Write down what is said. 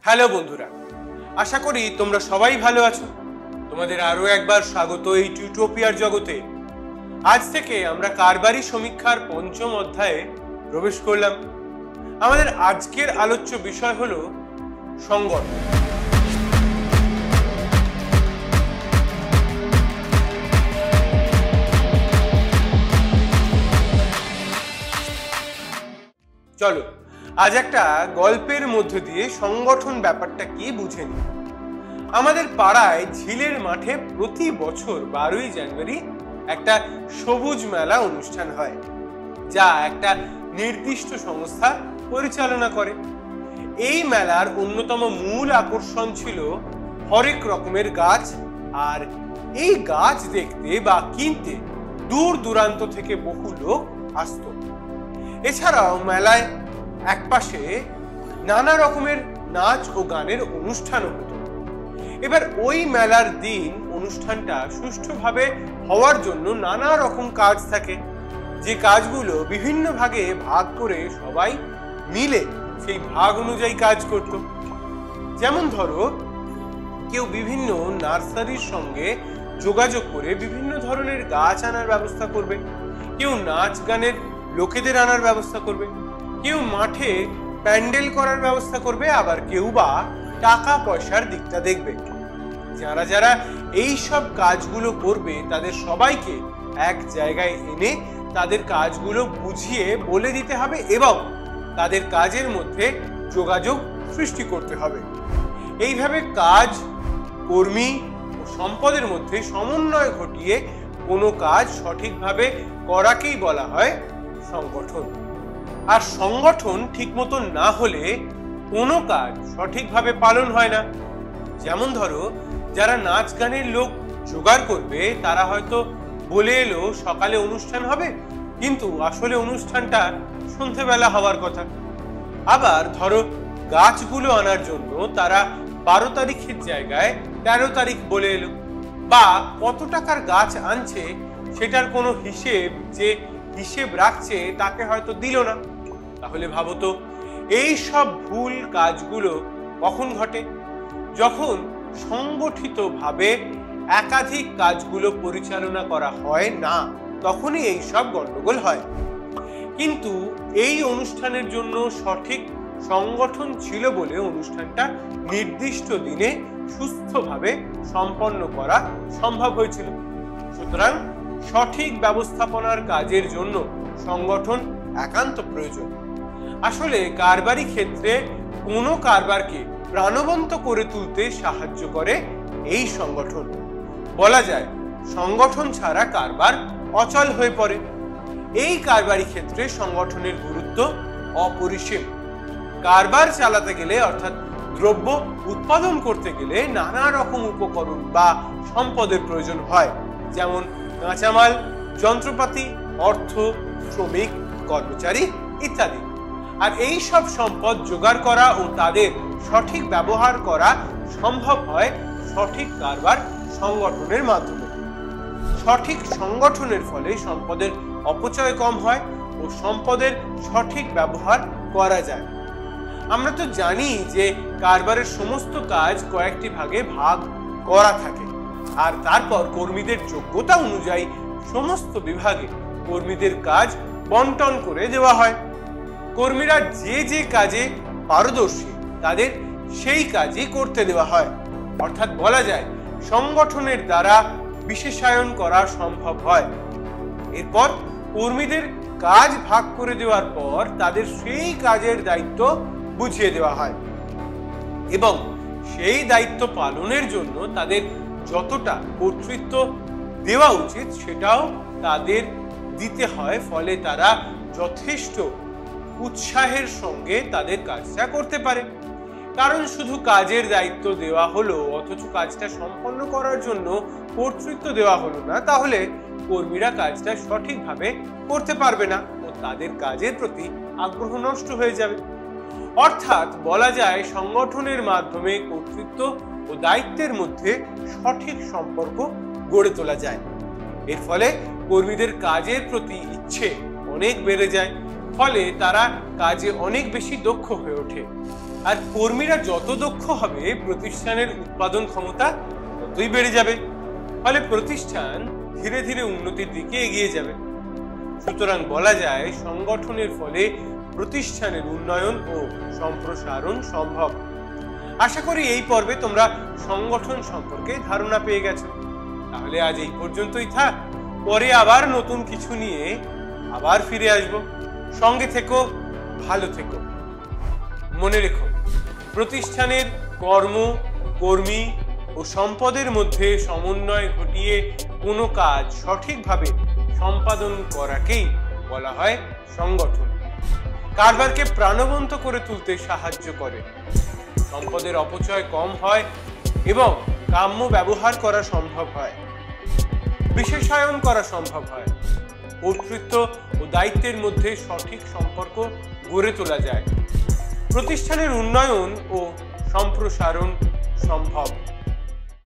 Hello বন্ধুরা, আশা করি তোমরা সবাই ভালো আছো। তোমাদের আরো একবার স্বাগত এই টিউটোপিয়ার জগতে। আজ থেকে আমরা কারবারি সমীক্ষার পঞ্চম অধ্যায়ে প্রবেশ করলাম। আমাদের আজকের আলোচ্য বিষয় হলো সংগঠন। চলো আজ একটা গল্পের মধ্যে দিয়ে সংগঠন ব্যাপারটা কি বুঝে নিই। আমাদের পাড়ায় ঝিলের মাঠে প্রতি বছর 12ই জানুয়ারি একটা সবুজ মেলা অনুষ্ঠান হয়, যা একটা নির্দিষ্ট সংস্থা পরিচালনা করে। এই মেলার অন্যতম মূল আকর্ষণ ছিল হরেক রকমের গাছ, আর এই গাছ দেখতে বা কিনতে দূর দূরান্ত থেকে বহু লোক আসত। এছাড়াও মেলায় একপাশে নানা রকমের নাচ ও গানের অনুষ্ঠানও হতো। এবার ওই মেলার দিন অনুষ্ঠানটা সুষ্ঠুভাবে হওয়ার জন্য নানা রকম কাজ থাকে, যে কাজগুলো বিভিন্ন ভাগে ভাগ করে সবাই মিলে সেই ভাগ অনুযায়ী কাজ করত। যেমন ধরো, কেউ বিভিন্ন নার্সারির সঙ্গে যোগাযোগ করে বিভিন্ন ধরনের গাছ আনার ব্যবস্থা করবে, কেউ নাচ গানের লোকেদের আনার ব্যবস্থা করবে, কেউ মাঠে প্যান্ডেল করার ব্যবস্থা করবে, আবার কেউ বা টাকা পয়সার দিকটা দেখবে। যারা যারা এই সব কাজগুলো করবে তাদের সবাইকে এক জায়গায় এনে তাদের কাজগুলো বুঝিয়ে বলে দিতে হবে এবং তাদের কাজের মধ্যে যোগাযোগ সৃষ্টি করতে হবে। এইভাবে কাজ, কর্মী ও সম্পদের মধ্যে সমন্বয় ঘটিয়ে কোনো কাজ সঠিকভাবে করাকেই বলা হয় সংগঠন। আর সংগঠন ঠিক মতো না হলে কোনো কাজ সঠিকভাবে পালন হয় না। যেমন ধরো, যারা নাচ গানের লোক জোগাড় করবে তারা হয়তো বলে এলো সকালে অনুষ্ঠান হবে, কিন্তু আসলে অনুষ্ঠানটা সন্ধ্যেবেলা হওয়ার কথা। আবার ধরো, গাছগুলো আনার জন্য তারা 12 তারিখের জায়গায় 13 তারিখ বলে এলো, বা কত টাকার গাছ আনছে সেটার কোনো হিসেব রাখছে তাকে হয়তো দিল না। তাহলে ভাবো তো, এই সব ভুল কাজগুলো কখন ঘটে? যখন সংগঠিতভাবে একাধিক কাজগুলো পরিচালনা করা হয় না, তখনই এই সব গন্ডগোল হয়। কিন্তু এই অনুষ্ঠানের জন্য সঠিক সংগঠন ছিল বলে অনুষ্ঠানটা নির্দিষ্ট দিনে সুস্থভাবে সম্পন্ন করা সম্ভব হয়েছিল। সুতরাং সঠিক ব্যবস্থাপনার কাজের জন্য সংগঠন একান্ত প্রয়োজন। আসলে কারবারি ক্ষেত্রে কোনো কারবারকে প্রাণবন্ত করে তুলতে সাহায্য করে এই সংগঠন। বলা যায়, সংগঠন ছাড়া কারবার অচল হয়ে পড়ে। এই কারবারি ক্ষেত্রে সংগঠনের গুরুত্ব অপরিসীম। কারবার চালাতে গেলে, অর্থাৎ দ্রব্য উৎপাদন করতে গেলে নানা রকম উপকরণ বা সম্পদের প্রয়োজন হয়, যেমন কাঁচামাল, যন্ত্রপাতি, অর্থ, শ্রমিক, কর্মচারী ইত্যাদি। আর এই সব সম্পদ জোগাড় করা ও তাদের সঠিক ব্যবহার করা সম্ভব হয় সঠিক কারবার সংগঠনের মাধ্যমে। সঠিক সংগঠনের ফলে সম্পদের অপচয় কম হয় ও সম্পদের সঠিক ব্যবহার করা যায়। আমরা তো জানি যে কারবারের সমস্ত কাজ কয়েকটি ভাগে ভাগ করা থাকে, আর তারপর কর্মীদের যোগ্যতা অনুযায়ী সমস্ত বিভাগে কর্মীদের কাজ বন্টন করে দেওয়া হয়। কর্মীরা যে যে কাজে পারদর্শী তাদের সেই কাজই করতে দেওয়া হয়। অর্থাৎ বলা যায়, সংগঠনের দ্বারা বিশেষায়ন করা সম্ভব হয়। এরপর কর্মীদের কাজ ভাগ করে দেওয়ার পর তাদের সেই কাজের দায়িত্ব বুঝিয়ে দেওয়া হয় এবং সেই দায়িত্ব পালনের জন্য তাদের যতটা কর্তৃত্ব দেওয়া উচিত সেটাও তাদের দিতে হয়। ফলে তারা যথেষ্ট উৎসাহের সঙ্গে তাদের কাজটা করতে পারে। কারণ শুধু কাজের দায়িত্ব দেওয়া হলো অথচ কাজটা সম্পন্ন করার জন্য কর্তৃত্ব দেওয়া হলো না, তাহলে কর্মীরা কাজটা সঠিকভাবে করতে পারবে না ও তাদের কাজের প্রতি আগ্রহ নষ্ট হয়ে যাবে। অর্থাৎ বলা যায়, সংগঠনের মাধ্যমে কর্তৃত্ব ও দায়িত্বের মধ্যে সঠিক সম্পর্ক গড়ে তোলা যায়। এর ফলে কর্মীদের কাজের প্রতি ইচ্ছে অনেক বেড়ে যায়, ফলে তারা কাজে অনেক বেশি দক্ষ হয়ে ওঠে। আর কর্মীরা যত দক্ষ হবে প্রতিষ্ঠানের উৎপাদন ক্ষমতা ততই বেড়ে যাবে। ফলে প্রতিষ্ঠান ধীরে ধীরে উন্নতির দিকে এগিয়ে যাবে। সুতরাং বলা যায় সংগঠনের ফলে প্রতিষ্ঠানের উন্নয়ন ও সম্প্রসারণ সম্ভব। আশা করি এই পর্বে তোমরা সংগঠন সম্পর্কে ধারণা পেয়ে গেছো। তাহলে আজ এই পর্যন্তই থাক, পরে আবার নতুন কিছু নিয়ে আবার ফিরে আসব। সঙ্গে থেকো, ভালো থেকো। মনে রেখো, প্রতিষ্ঠানের কর্ম, কর্মী ও সম্পদের মধ্যে সমন্বয় ঘটিয়ে কোনো কাজ সঠিকভাবে সম্পাদন করাকেই বলা হয় সংগঠন। কারবারকে প্রাণবন্ত করে তুলতে সাহায্য করে, সম্পদের অপচয় কম হয় এবং কাম্য ব্যবহার করা সম্ভব হয়, বিশেষায়ন করা সম্ভব হয়, কর্তৃত্ব ও দায়িত্বের মধ্যে সঠিক সম্পর্ক গড়ে তোলা যায়, প্রতিষ্ঠানের উন্নয়ন ও সম্প্রসারণ সম্ভব।